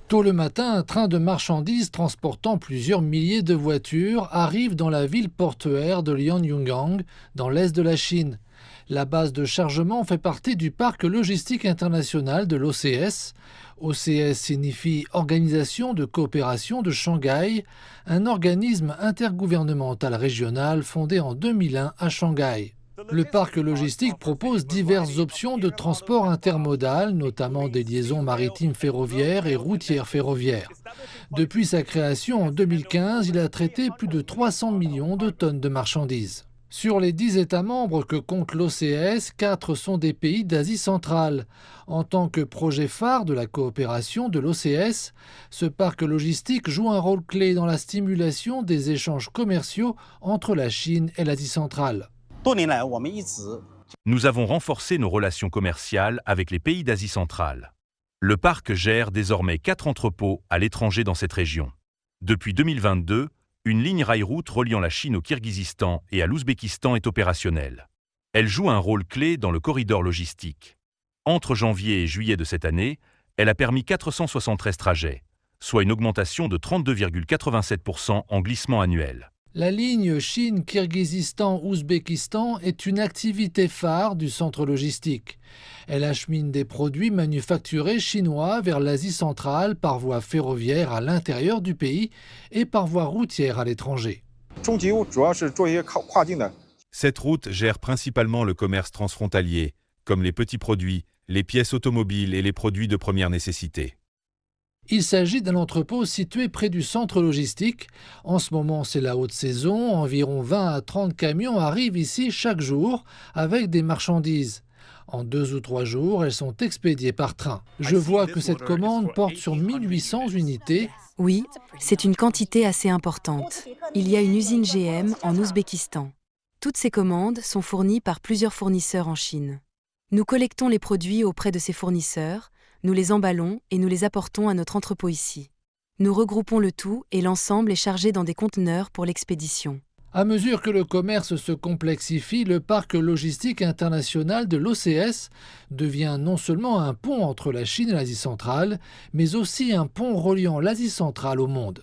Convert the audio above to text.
Tôt le matin, un train de marchandises transportant plusieurs milliers de voitures arrive dans la ville portuaire de Lianyungang, dans l'est de la Chine. La base de chargement fait partie du parc logistique international de l'OCS. OCS signifie Organisation de coopération de Shanghai, un organisme intergouvernemental régional fondé en 2001 à Shanghai. Le parc logistique propose diverses options de transport intermodal, notamment des liaisons maritimes ferroviaires et routières ferroviaires. Depuis sa création en 2015, il a traité plus de 300 millions de tonnes de marchandises. Sur les 10 États membres que compte l'OCS, 4 sont des pays d'Asie centrale. En tant que projet phare de la coopération de l'OCS, ce parc logistique joue un rôle clé dans la stimulation des échanges commerciaux entre la Chine et l'Asie centrale. Nous avons renforcé nos relations commerciales avec les pays d'Asie centrale. Le parc gère désormais 4 entrepôts à l'étranger dans cette région. Depuis 2022, une ligne rail-route reliant la Chine au Kirghizistan et à l'Ouzbékistan est opérationnelle. Elle joue un rôle clé dans le corridor logistique. Entre janvier et juillet de cette année, elle a permis 473 trajets, soit une augmentation de 32,87% en glissement annuel. La ligne Chine-Kirghizistan-Ouzbékistan est une activité phare du centre logistique. Elle achemine des produits manufacturés chinois vers l'Asie centrale par voie ferroviaire à l'intérieur du pays et par voie routière à l'étranger. Cette route gère principalement le commerce transfrontalier, comme les petits produits, les pièces automobiles et les produits de première nécessité. Il s'agit d'un entrepôt situé près du centre logistique. En ce moment, c'est la haute saison. Environ 20 à 30 camions arrivent ici chaque jour avec des marchandises. En 2 ou 3 jours, elles sont expédiées par train. Je vois que cette commande porte sur 1800 unités. Oui, c'est une quantité assez importante. Il y a une usine GM en Ouzbékistan. Toutes ces commandes sont fournies par plusieurs fournisseurs en Chine. Nous collectons les produits auprès de ces fournisseurs, nous les emballons et nous les apportons à notre entrepôt ici. Nous regroupons le tout et l'ensemble est chargé dans des conteneurs pour l'expédition. À mesure que le commerce se complexifie, le parc logistique international de l'OCS devient non seulement un pont entre la Chine et l'Asie centrale, mais aussi un pont reliant l'Asie centrale au monde.